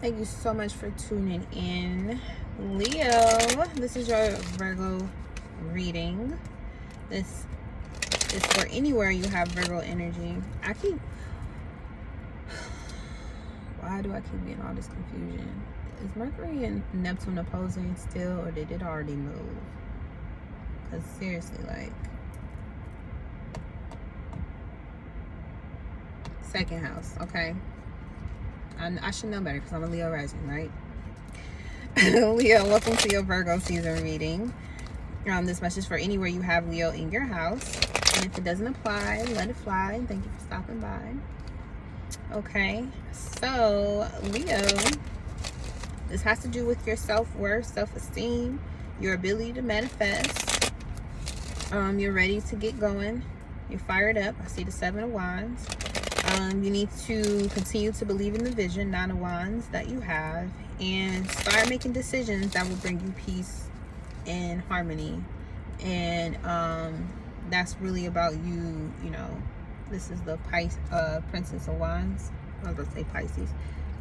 Thank you so much for tuning in, Leo. This is your Virgo reading. This is for anywhere you have Virgo energy. Why do I keep getting all this confusion? Is Mercury and Neptune opposing still, or did it already move? Because seriously, like, second house, okay? I should know better because I'm a Leo rising, right? Leo, welcome to your Virgo season reading. This message for anywhere you have Leo in your house. And if it doesn't apply, let it fly. Thank you for stopping by. Okay, so Leo, this has to do with your self-worth, self-esteem, your ability to manifest. You're ready to get going. You're fired up. I see the 7 of Wands. You need to continue to believe in the vision, 9 of Wands, that you have, and start making decisions that will bring you peace and harmony. And that's really about you. You know, this is the Princess of Wands. I was going to say Pisces.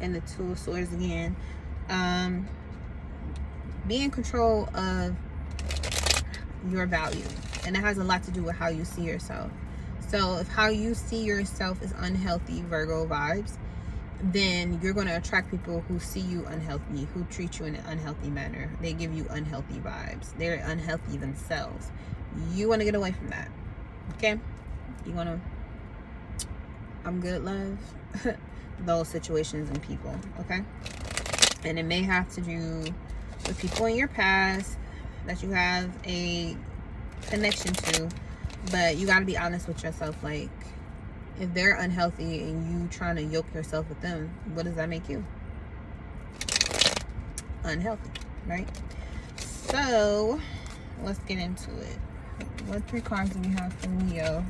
And the 2 of Swords again. Be in control of your value. And it has a lot to do with how you see yourself. So if how you see yourself is unhealthy, Virgo vibes, then you're going to attract people who see you unhealthy, who treat you in an unhealthy manner. They give you unhealthy vibes. They're unhealthy themselves. You want to get away from that. Okay? You want to, I'm good, love. Those situations and people. Okay? And it may have to do with people in your past that you have a connection to. But you got to be honest with yourself. Like, if they're unhealthy and you trying to yoke yourself with them, what does that make you? Unhealthy, right? So, let's get into it. What 3 cards do we have for Leo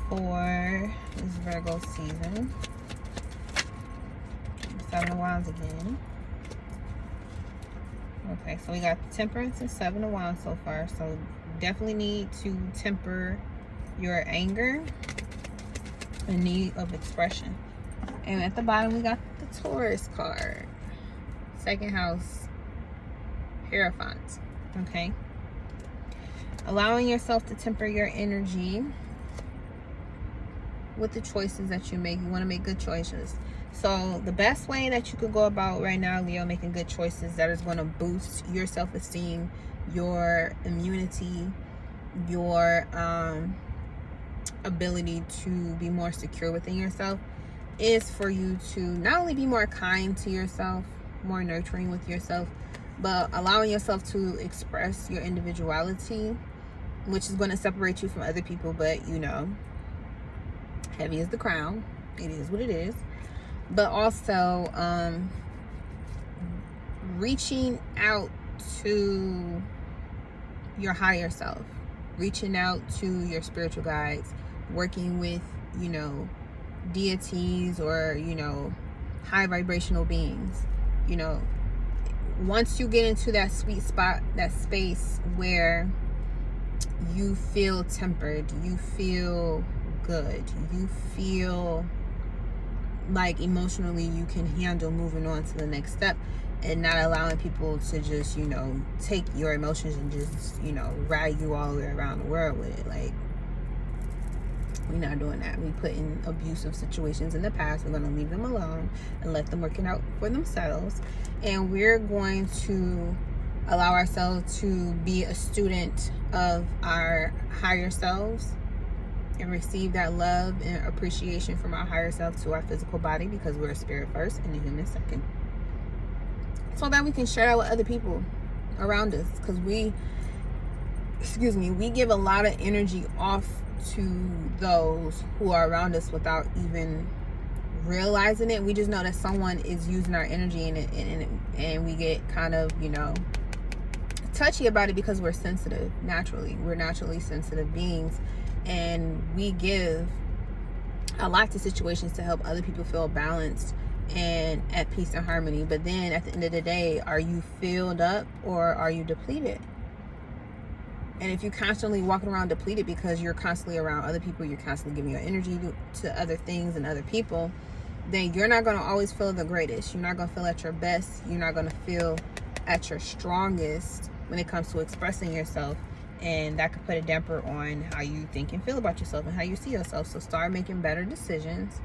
for this Virgo season? 7 of Wands again. Okay, so we got Temperance and 7 of Wands so far. So definitely need to temper your anger and need of expression. And at the bottom we got the Taurus card. Second house, Hierophant. Okay. Allowing yourself to temper your energy with the choices that you make. You want to make good choices. So the best way that you could go about right now, Leo, making good choices that is going to boost your self-esteem, your immunity, your ability to be more secure within yourself, is for you to not only be more kind to yourself, more nurturing with yourself, but allowing yourself to express your individuality, which is going to separate you from other people. But you know, heavy is the crown. It is what it is. But also reaching out to your higher self, reaching out to your spiritual guides, working with, you know, deities or, you know, high vibrational beings. You know, once you get into that sweet spot, that space where you feel tempered, you feel good, you feel like emotionally you can handle moving on to the next step, and not allowing people to just, you know, take your emotions and just, you know, ride you all the way around the world with it. Like, we're not doing that. We put in abusive situations in the past. We're going to leave them alone and let them work it out for themselves. And we're going to allow ourselves to be a student of our higher selves and receive that love and appreciation from our higher self to our physical body, because we're a spirit first and a human second, so that we can share that with other people around us. Because we give a lot of energy off to those who are around us without even realizing it. We just know that someone is using our energy and we get kind of, you know, touchy about it because we're sensitive naturally. We're naturally sensitive beings. And we give a lot to situations to help other people feel balanced and at peace and harmony. But then at the end of the day, are you filled up or are you depleted? And if you're constantly walking around depleted because you're constantly around other people, you're constantly giving your energy to other things and other people, then you're not going to always feel the greatest. You're not going to feel at your best. You're not going to feel at your strongest when it comes to expressing yourself. And that could put a damper on how you think and feel about yourself and how you see yourself. So start making better decisions.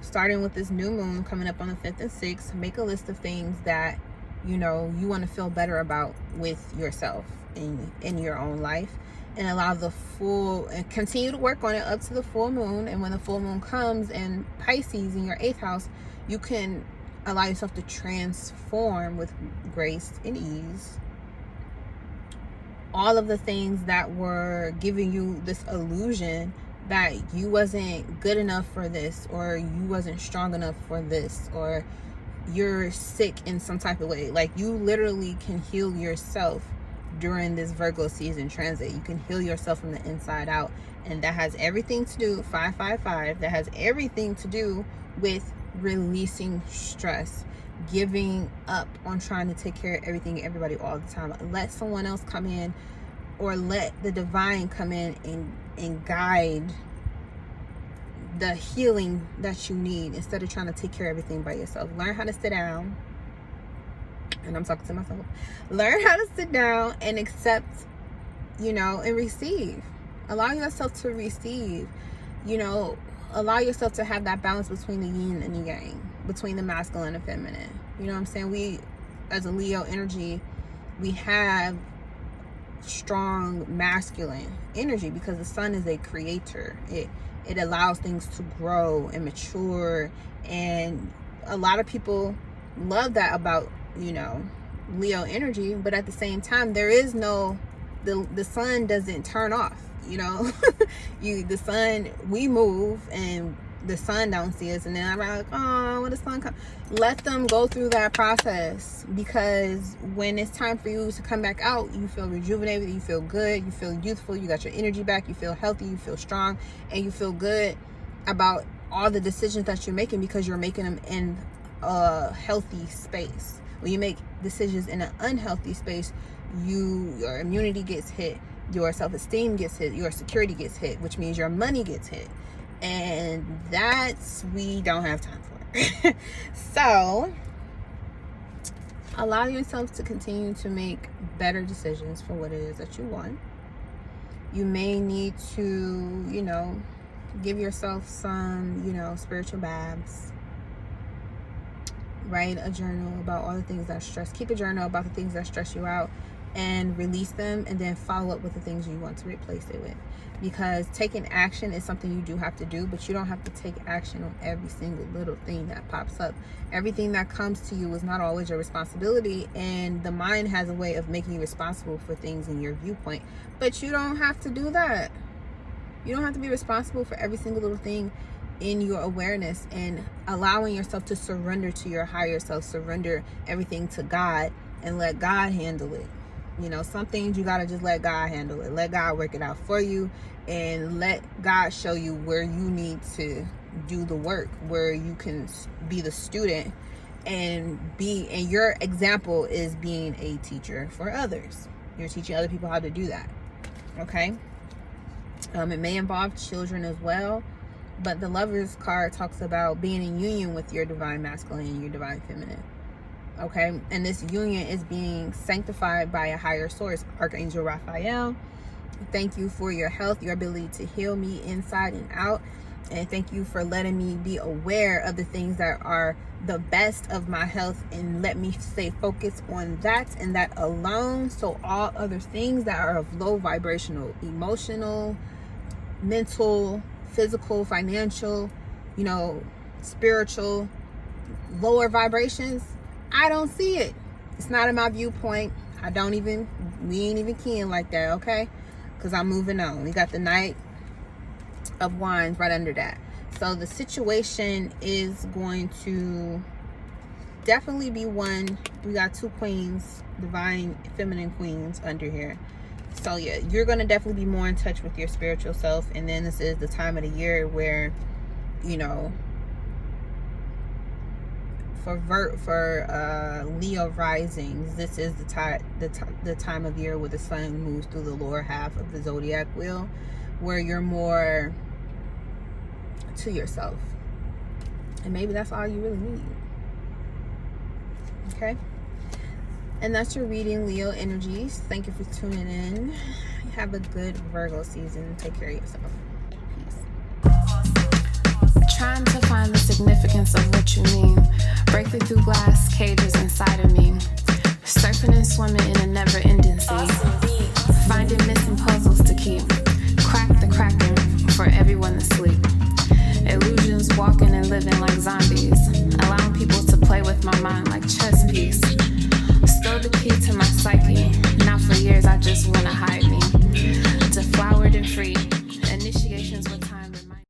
Starting with this new moon coming up on the 5th and 6th, make a list of things that, you know, you want to feel better about with yourself in your own life. And allow the full, and continue to work on it up to the full moon. And when the full moon comes in Pisces in your 8th house, you can allow yourself to transform with grace and ease all of the things that were giving you this illusion that you wasn't good enough for this, or you wasn't strong enough for this, or you're sick in some type of way. Like, you literally can heal yourself during this Virgo season transit. You can heal yourself from the inside out, and that has everything to do, 555, that has everything to do with releasing stress, giving up on trying to take care of everything and everybody all the time. Let someone else come in, or let the divine come in and guide the healing that you need, instead of trying to take care of everything by yourself. Learn how to sit down. And I'm talking to myself. Learn how to sit down and accept, you know, and receive. Allow yourself to receive. You know, allow yourself to have that balance between the yin and the yang, between the masculine and feminine. You know what I'm saying? We, as a Leo energy, we have strong masculine energy because the sun is a creator. It allows things to grow and mature, and a lot of people love that about, you know, Leo energy. But at the same time, there is no, the sun doesn't turn off, you know. The sun, we move and the sun don't see us, and then I'm like, oh, when the sun comes, let them go through that process, because when it's time for you to come back out, you feel rejuvenated, you feel good, you feel youthful, you got your energy back, you feel healthy, you feel strong, and you feel good about all the decisions that you're making, because you're making them in a healthy space. When you make decisions in an unhealthy space, your immunity gets hit, your self-esteem gets hit, your security gets hit, which means your money gets hit. And that's, we don't have time for. So allow yourself to continue to make better decisions for what it is that you want. You may need to, you know, give yourself some, you know, spiritual baths. Write a journal about all the things that stress. Keep a journal about the things that stress you out, and release them, and then follow up with the things you want to replace it with. Because taking action is something you do have to do, but you don't have to take action on every single little thing that pops up. Everything that comes to you is not always your responsibility, and the mind has a way of making you responsible for things in your viewpoint. But you don't have to do that. You don't have to be responsible for every single little thing in your awareness, and allowing yourself to surrender to your higher self, surrender everything to God, and let God handle it. You know, some things you gotta just let God handle it. Let God work it out for you, and let God show you where you need to do the work, where you can be the student and your example is being a teacher for others. You're teaching other people how to do that. Okay. It may involve children as well, but the Lover's card talks about being in union with your divine masculine and your divine feminine. Okay, and this union is being sanctified by a higher source, Archangel Raphael. Thank you for your health, your ability to heal me inside and out, and thank you for letting me be aware of the things that are the best of my health, and let me stay focused on that and that alone. So all other things that are of low vibrational, emotional, mental, physical, financial, you know, spiritual, lower vibrations, I don't see it. It's not in my viewpoint. We ain't even keying like that, okay? Because I'm moving on. We got the Knight of Wands right under that. So the situation is going to definitely be one. We got two queens, divine feminine queens under here. So yeah, you're going to definitely be more in touch with your spiritual self. And then this is the time of the year where, you know, for Leo risings, this is the time of year where the sun moves through the lower half of the zodiac wheel, where you're more to yourself. And maybe that's all you really need. Okay? And that's your reading, Leo energies. Thank you for tuning in. Have a good Virgo season. Take care of yourself. Peace. Trying to find the significance of what you mean. Breaking through glass cages inside of me. Surfing and swimming in a never-ending sea. Finding missing puzzles to keep. Crack the cracking for everyone to sleep. Illusions walking and living like zombies. Allowing people to play with my mind like chess piece. Stole the key to my psyche. Now for years I just wanna hide.